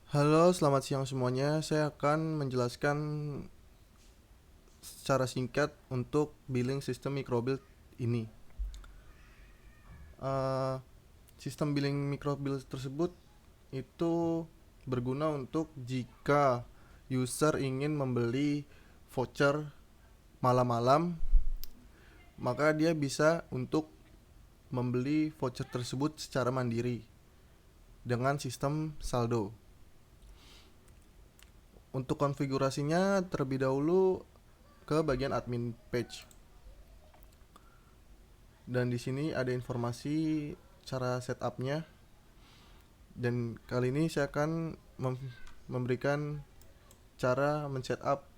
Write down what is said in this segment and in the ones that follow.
Halo, selamat siang semuanya. Saya akan menjelaskan secara singkat untuk billing sistem microbill ini. Eh, Sistem billing microbill tersebut itu berguna untuk jika user ingin membeli voucher malam-malam, maka dia bisa untuk membeli voucher tersebut secara mandiri dengan sistem saldo. Untuk konfigurasinya terlebih dahulu ke bagian admin page. Dan di sini ada informasi cara setupnya. Dan kali ini saya akan memberikan cara men-setup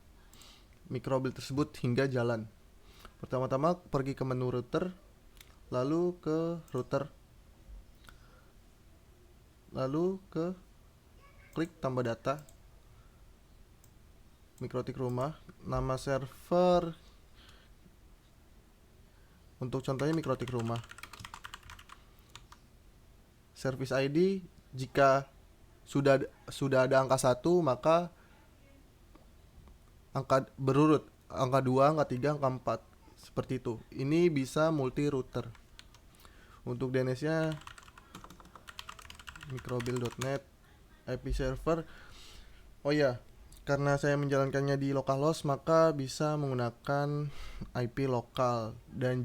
microbill tersebut hingga jalan. Pertama-tama pergi ke menu router, lalu ke router, lalu ke klik tambah data, mikrotik rumah, nama server, untuk contohnya mikrotik rumah. Service ID, jika sudah ada angka 1, maka angka berurut, angka 2, angka 3, angka 4, seperti itu. Ini bisa multi router. Untuk DNS-nya microbill.net IP server. Oh ya, karena saya menjalankannya di localhost, maka bisa menggunakan IP lokal. Dan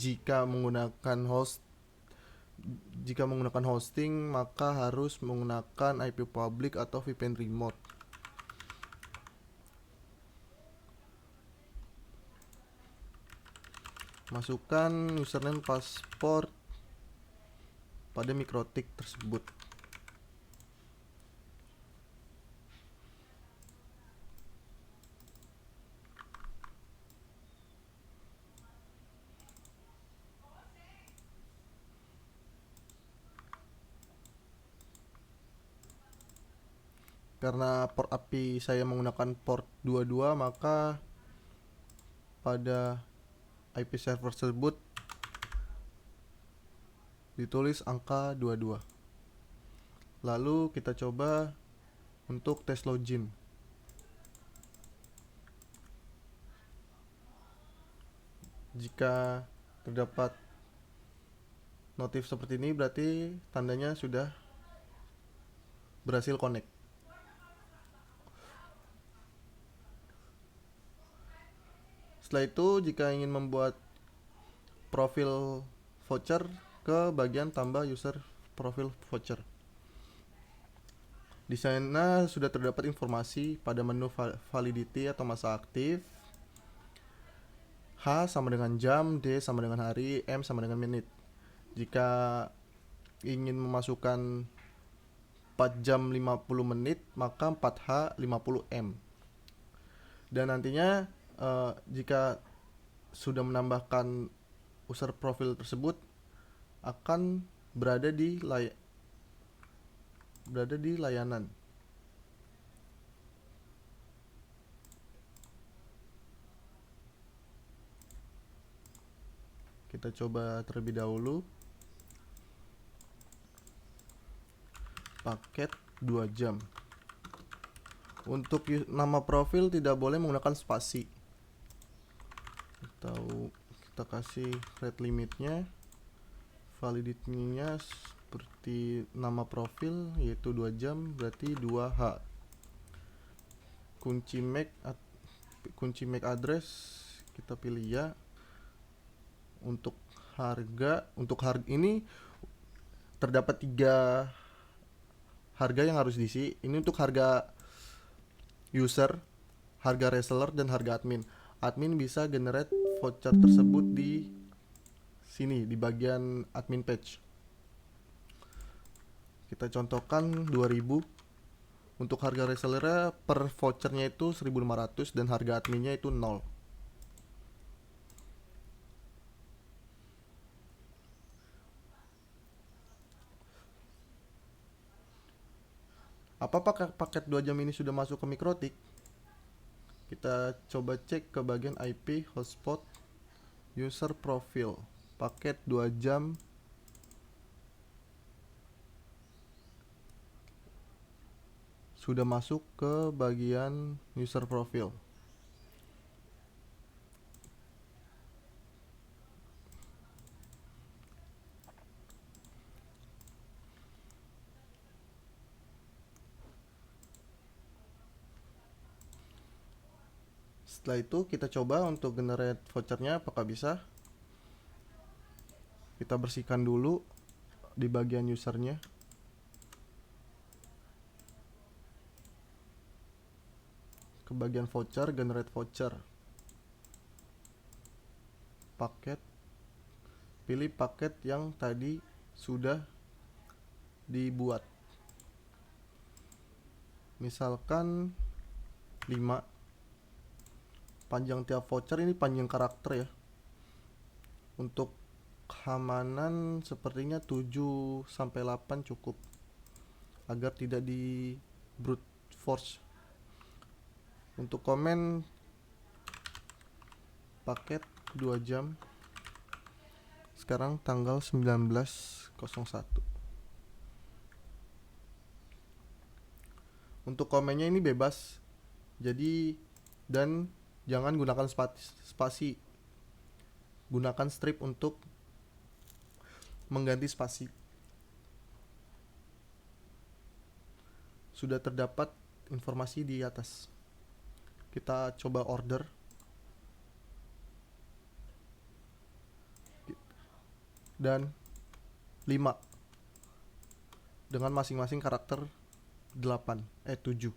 jika menggunakan hosting, maka harus menggunakan IP public atau VPN remote. Masukkan username password pada mikrotik tersebut. Karena port API saya menggunakan port 22, maka pada IP server tersebut ditulis angka 22. Lalu kita coba untuk tes login. Jika terdapat notif seperti ini, berarti tandanya sudah berhasil connect. Setelah itu, jika ingin membuat profil voucher, ke bagian tambah user profil voucher. Di sana sudah terdapat informasi pada menu validity atau masa aktif. H sama dengan jam, D sama dengan hari, M sama dengan menit. Jika ingin memasukkan 4 jam 50 menit, maka 4H 50M. Dan nantinya jika sudah menambahkan user profil tersebut, akan berada di layanan. Kita coba terlebih dahulu. Paket 2 jam. Untuk nama profil tidak boleh menggunakan spasi. Kita kasih rate limitnya. Validity-nya seperti nama profil, yaitu 2 jam, berarti 2H. Kunci MAC address kita pilih ya. Untuk harga ini terdapat 3 harga yang harus diisi. Ini untuk harga user, harga reseller, dan harga admin. Admin bisa generate voucher tersebut di sini, di bagian admin page. Kita contohkan 2000. Untuk harga resellernya per vouchernya itu 1500 dan harga adminnya itu 0. Apa paket 2 jam ini sudah masuk ke mikrotik? Kita coba cek ke bagian IP hotspot user profile. Paket 2 jam sudah masuk ke bagian user profile. Setelah itu kita coba untuk generate vouchernya apakah bisa. Kita bersihkan dulu di bagian usernya. Ke bagian voucher, generate voucher. Paket. Pilih paket yang tadi sudah dibuat. Misalkan 5. Panjang tiap voucher ini panjang karakter ya. Untuk keamanan sepertinya 7 sampai 8 cukup agar tidak di brute force. Untuk komen paket 2 jam. Sekarang tanggal 19.01. Untuk komennya ini bebas. Jadi dan jangan gunakan spasi. Gunakan strip untuk mengganti spasi. Sudah terdapat informasi di atas. Kita coba order. Dan 5 dengan masing-masing karakter 7.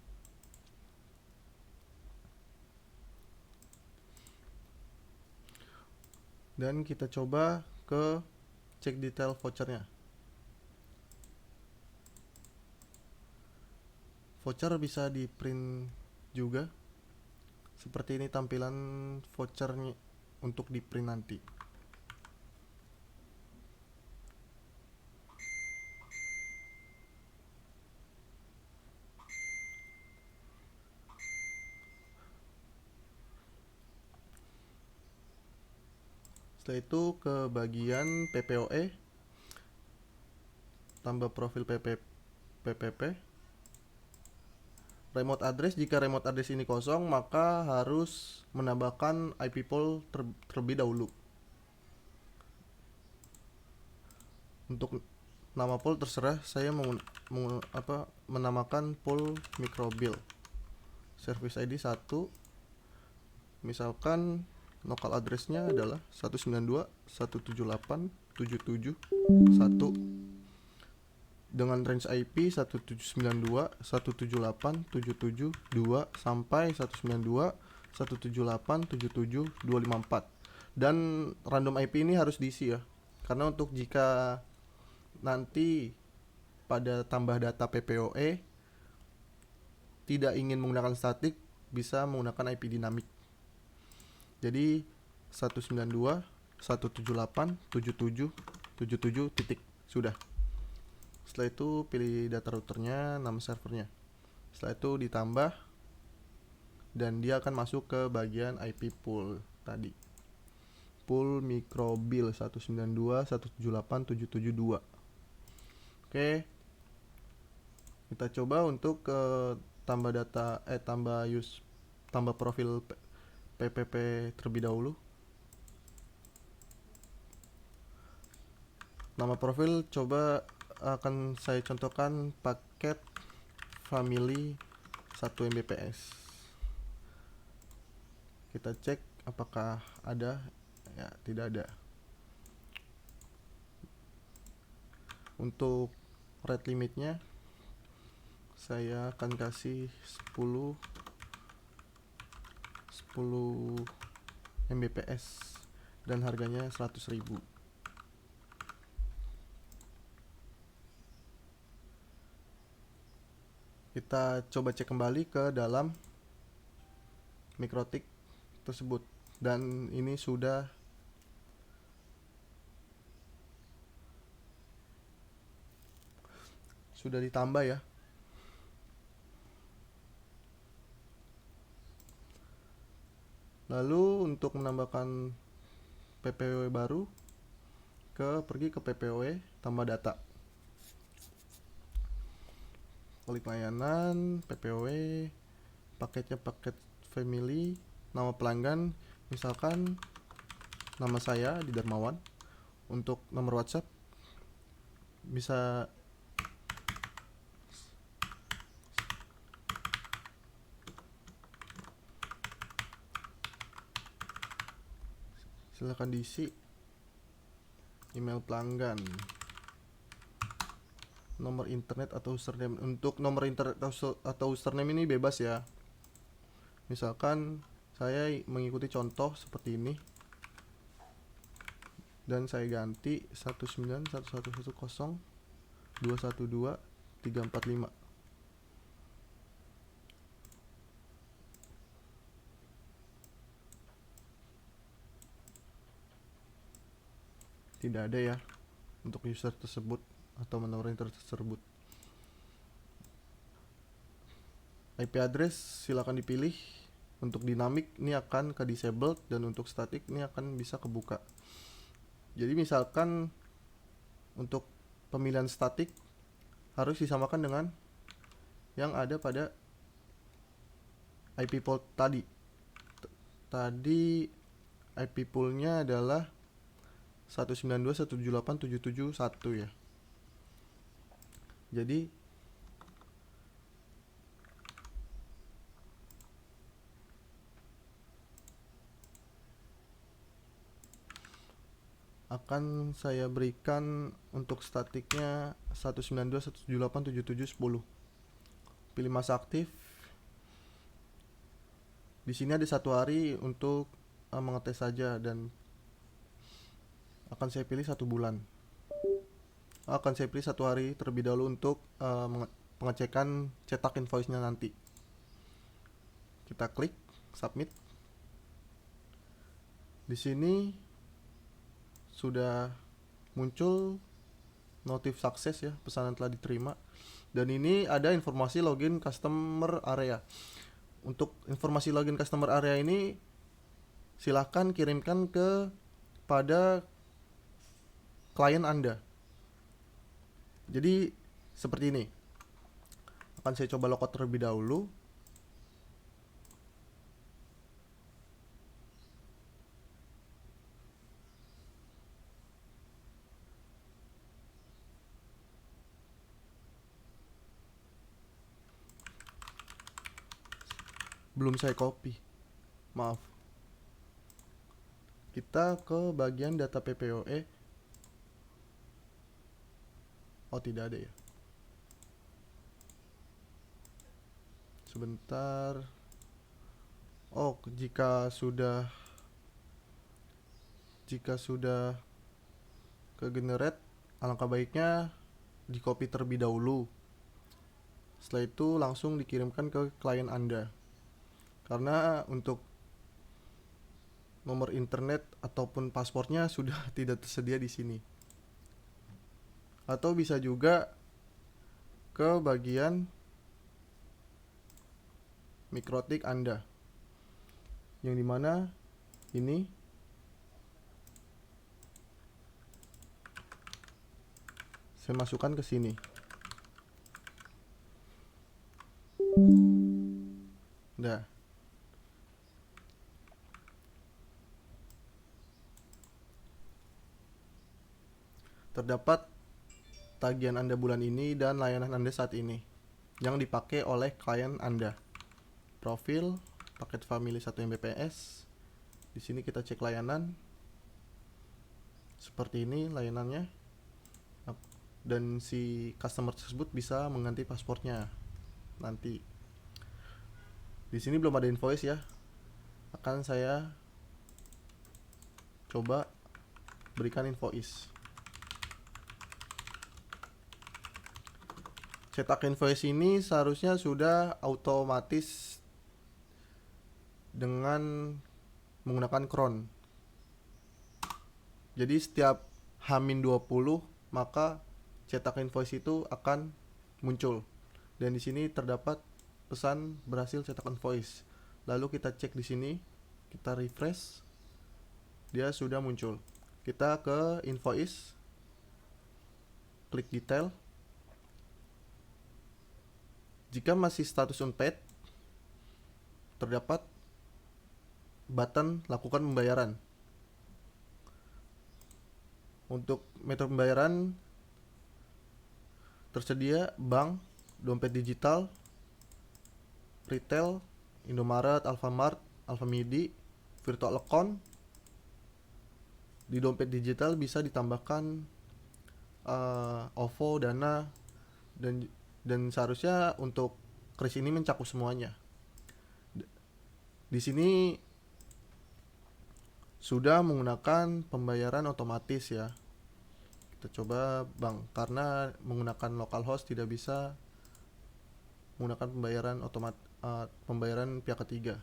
Dan kita coba ke cek detail vouchernya. Voucher bisa di print juga. Seperti ini tampilan vouchernya untuk di print nanti. Setelah itu ke bagian PPOE, tambah profil PPP. Remote address, jika remote address ini kosong maka harus menambahkan IP pool terlebih dahulu. Untuk nama pool terserah, saya menamakan pool microbill. Service ID 1. Misalkan local addressnya adalah 192.178.77.1 dengan range IP 172.178.77.2 sampai 192.178.77.254. Dan random IP ini harus diisi ya, karena untuk jika nanti pada tambah data PPOE tidak ingin menggunakan statik, bisa menggunakan IP dinamik. Jadi 192.178.77.77 titik. Sudah. Setelah itu pilih data routernya, nama servernya. Setelah itu ditambah dan dia akan masuk ke bagian IP pool tadi. Pool microbill 192.178.772. Oke. Kita coba untuk tambah data tambah profil PPP terlebih dahulu. Nama profil coba akan saya contohkan paket family 1 Mbps. Kita cek apakah ada. Ya, tidak ada. Untuk rate limitnya saya akan kasih 10 Mbps dan harganya 100.000. Kita coba cek kembali ke dalam MikroTik tersebut dan ini sudah ditambah ya. Lalu untuk menambahkan PPW baru, pergi ke PPW tambah data. klik layanan, PPOW, paketnya paket family, nama pelanggan, misalkan nama saya di Darmawan. Untuk nomor WhatsApp bisa silakan diisi, email pelanggan, nomor internet atau username. Untuk nomor internet atau username ini bebas ya. Misalkan saya mengikuti contoh seperti ini dan saya ganti 191110212 345. Tidak ada ya untuk user tersebut atau nomor internet tersebut. IP address silakan dipilih. Untuk dinamik ini akan ke disabled dan untuk static ini akan bisa kebuka. Jadi misalkan untuk pemilihan static harus disamakan dengan yang ada pada IP pool tadi. Tadi IP poolnya adalah 192.178.771 ya. Jadi akan saya berikan untuk statiknya 192.178.7710. Pilih masa aktif. Di sini ada 1 hari untuk mengetes saja dan akan saya pilih 1 bulan. Akan saya pilih 1 hari terlebih dahulu untuk pengecekan cetak invoice-nya nanti. Kita klik submit. Di sini sudah muncul notif sukses ya, pesanan telah diterima. Dan ini ada informasi login customer area. Untuk informasi login customer area ini silahkan kirimkan pada klien Anda. Jadi seperti ini. Akan saya coba logout terlebih dahulu. Belum saya copy, maaf. Kita ke bagian data PPOE. Oh, tidak ada ya. Sebentar. Oh, jika sudah ke generate, alangkah baiknya di copy terlebih dahulu. Setelah itu langsung dikirimkan ke klien Anda. Karena untuk nomor internet ataupun paspornya sudah tidak tersedia di sini. Atau bisa juga ke bagian mikrotik Anda, yang dimana ini saya masukkan ke sini. Nah, terdapat tagihan Anda bulan ini dan layanan Anda saat ini yang dipakai oleh klien Anda. Profil, paket family 1 Mbps. Di sini kita cek layanan. Seperti ini layanannya. Dan si customer tersebut bisa mengganti paspornya nanti. Di sini belum ada invoice ya. Akan saya coba berikan invoice. Cetak invoice ini seharusnya sudah otomatis dengan menggunakan cron. Jadi setiap H-20 maka cetak invoice itu akan muncul. Dan di sini terdapat pesan berhasil cetak invoice. Lalu kita cek di sini, kita refresh. Dia sudah muncul. Kita ke invoice. Klik detail. Jika masih status unpaid, terdapat button lakukan pembayaran. Untuk metode pembayaran tersedia bank, dompet digital, retail, Indomaret, Alfamart, Alfamidi, virtual account. Di dompet digital bisa ditambahkan OVO, Dana, dan seharusnya untuk kris ini mencakup semuanya. Di sini sudah menggunakan pembayaran otomatis ya. Kita coba bank, karena menggunakan localhost tidak bisa menggunakan pembayaran pihak ketiga.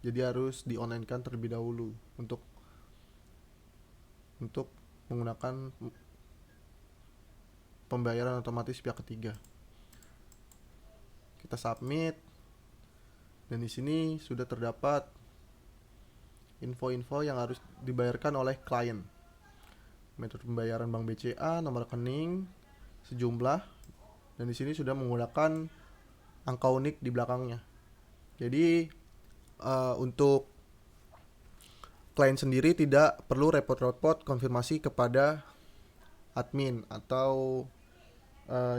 Jadi harus di online kan terlebih dahulu untuk menggunakan pembayaran otomatis pihak ketiga. Kita submit, dan di sini sudah terdapat info-info yang harus dibayarkan oleh klien. Metode pembayaran Bank BCA, nomor rekening, sejumlah, dan di sini sudah menggunakan angka unik di belakangnya. Jadi untuk klien sendiri tidak perlu repot-repot konfirmasi kepada admin atau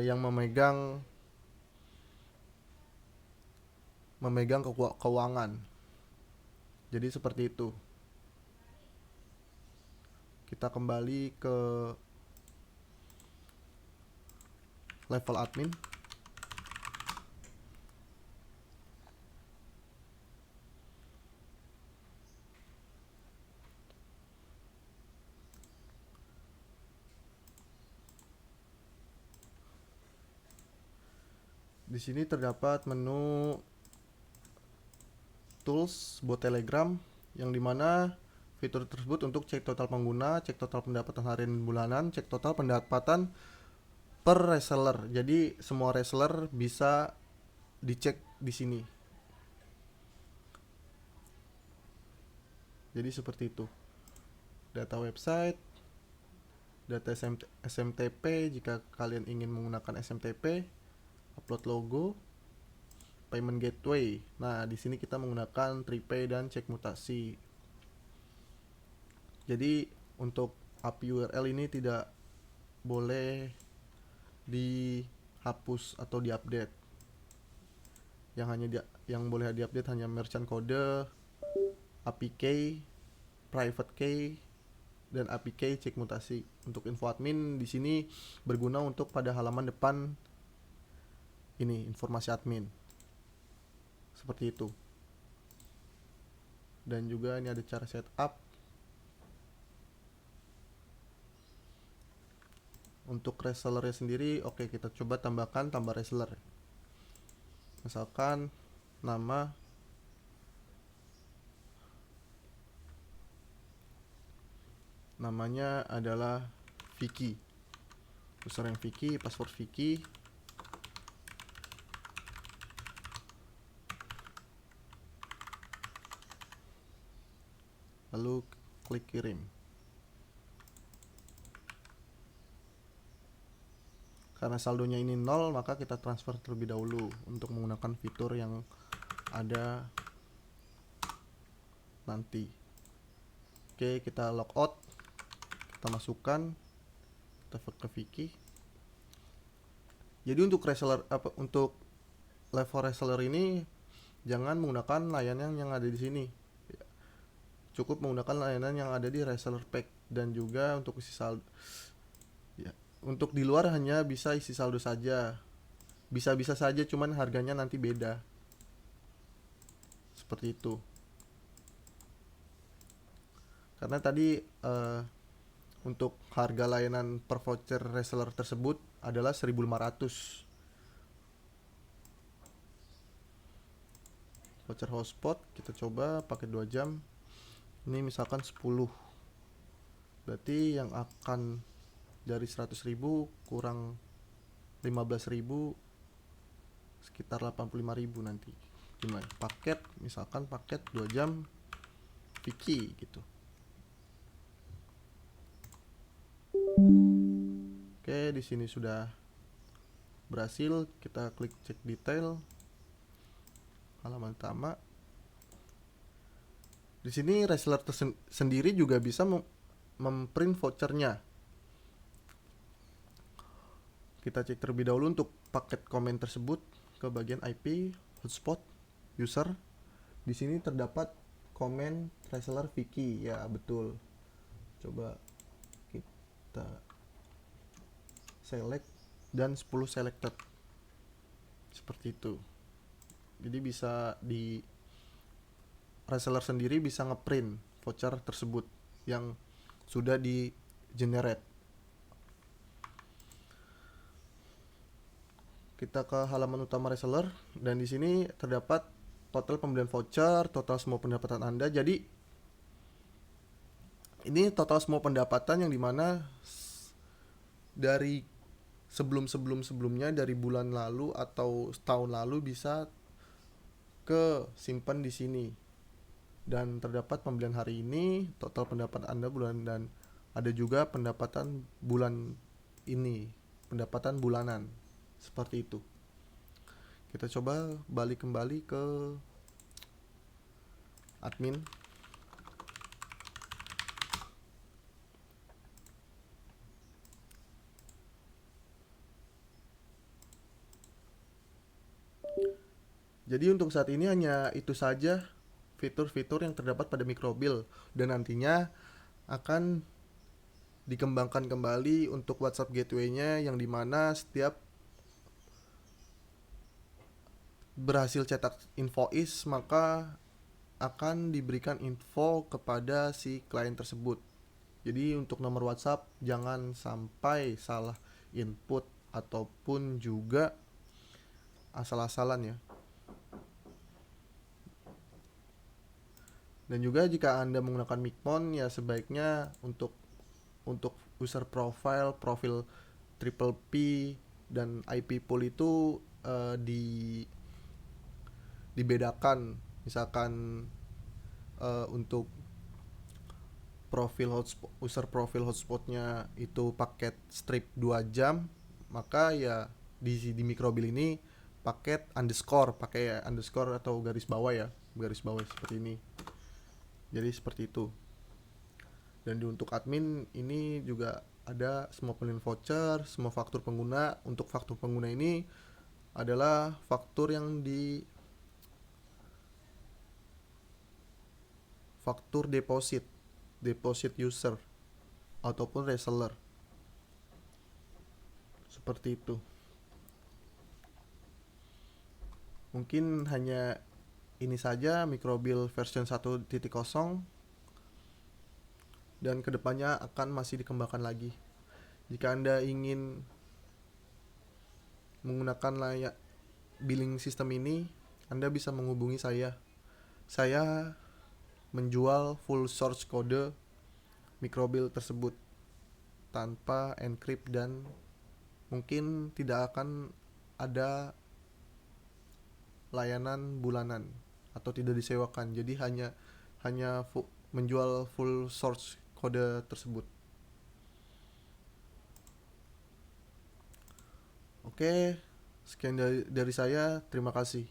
yang memegang keuangan. Jadi seperti itu. Kita kembali ke level admin. Di sini terdapat menu tools bot Telegram, yang dimana fitur tersebut untuk cek total pengguna, cek total pendapatan harian dan bulanan, cek total pendapatan per reseller. Jadi semua reseller bisa dicek di sini. Jadi seperti itu. Data website, data SMTP jika kalian ingin menggunakan SMTP, upload logo, payment gateway. Nah, di sini kita menggunakan TriPay dan cek mutasi. Jadi untuk API URL ini tidak boleh dihapus atau diupdate. Yang boleh diupdate hanya merchant code, API key, private key, dan API key cek mutasi. Untuk info admin di sini berguna untuk pada halaman depan ini, informasi admin. Seperti itu. Dan juga ini ada cara setup. Untuk resellernya sendiri, oke, kita coba tambah reseller. Misalkan namanya adalah Vicky. Username Vicky, password Vicky. Lalu klik kirim. Karena saldonya ini 0, maka kita transfer terlebih dahulu untuk menggunakan fitur yang ada nanti. Oke, kita logout, kita masukkan, kita ke Vicky. Jadi untuk level reseller ini jangan menggunakan layanan yang ada di sini. Cukup menggunakan layanan yang ada di reseller pack, dan juga untuk isi saldo. Ya, untuk di luar hanya bisa isi saldo saja. Bisa saja, cuman harganya nanti beda. Seperti itu. Karena tadi untuk harga layanan per voucher reseller tersebut adalah 1.500. Voucher hotspot kita coba pakai 2 jam. Ini misalkan 10. Berarti yang akan dari 100.000 kurang 15.000, sekitar 85.000 nanti. Gimana? Misalkan paket 2 jam Vicky gitu. Oke, di sini sudah berhasil, kita klik cek detail halaman utama. Di sini reseller sendiri juga bisa memprint vouchernya. Kita cek terlebih dahulu untuk paket komen tersebut ke bagian IP hotspot user. Di sini terdapat komen reseller Vicky, ya betul. Coba kita select dan 10 selected seperti itu. Jadi bisa di reseller sendiri bisa ngeprint voucher tersebut yang sudah di generate. Kita ke halaman utama reseller dan di sini terdapat total pembelian voucher, total semua pendapatan Anda. Jadi ini total semua pendapatan yang dimana dari sebelumnya dari bulan lalu atau setahun lalu bisa ke simpan di sini. Dan terdapat pembelian hari ini, total pendapatan Anda bulan, dan ada juga pendapatan bulan ini, pendapatan bulanan. Seperti itu. Kita coba balik kembali ke admin. Jadi untuk saat ini hanya itu saja fitur-fitur yang terdapat pada Microbill, dan nantinya akan dikembangkan kembali untuk WhatsApp gateway-nya, yang dimana setiap berhasil cetak invoice maka akan diberikan info kepada si klien tersebut. Jadi untuk nomor WhatsApp jangan sampai salah input ataupun juga asal-asalan ya. Dan juga jika Anda menggunakan Micmon, ya sebaiknya untuk user profil triple P dan IP pool itu dibedakan. Misalkan untuk user profil hotspotnya itu paket strip 2 jam, maka ya di Microbill ini pakai underscore atau garis bawah seperti ini. Jadi seperti itu. Dan untuk admin ini juga ada semua pembelian voucher, semua faktur pengguna. Untuk faktur pengguna ini adalah faktur yang di faktur deposit user ataupun reseller. Seperti itu. Mungkin hanya ini saja Microbill version 1.0, dan kedepannya akan masih dikembangkan lagi. Jika Anda ingin menggunakan layak billing system ini, Anda bisa menghubungi saya. Saya menjual full source kode Microbill tersebut tanpa encrypt, dan mungkin tidak akan ada layanan bulanan atau tidak disewakan. Jadi hanya menjual full source kode tersebut. Oke, sekian dari saya. Terima kasih.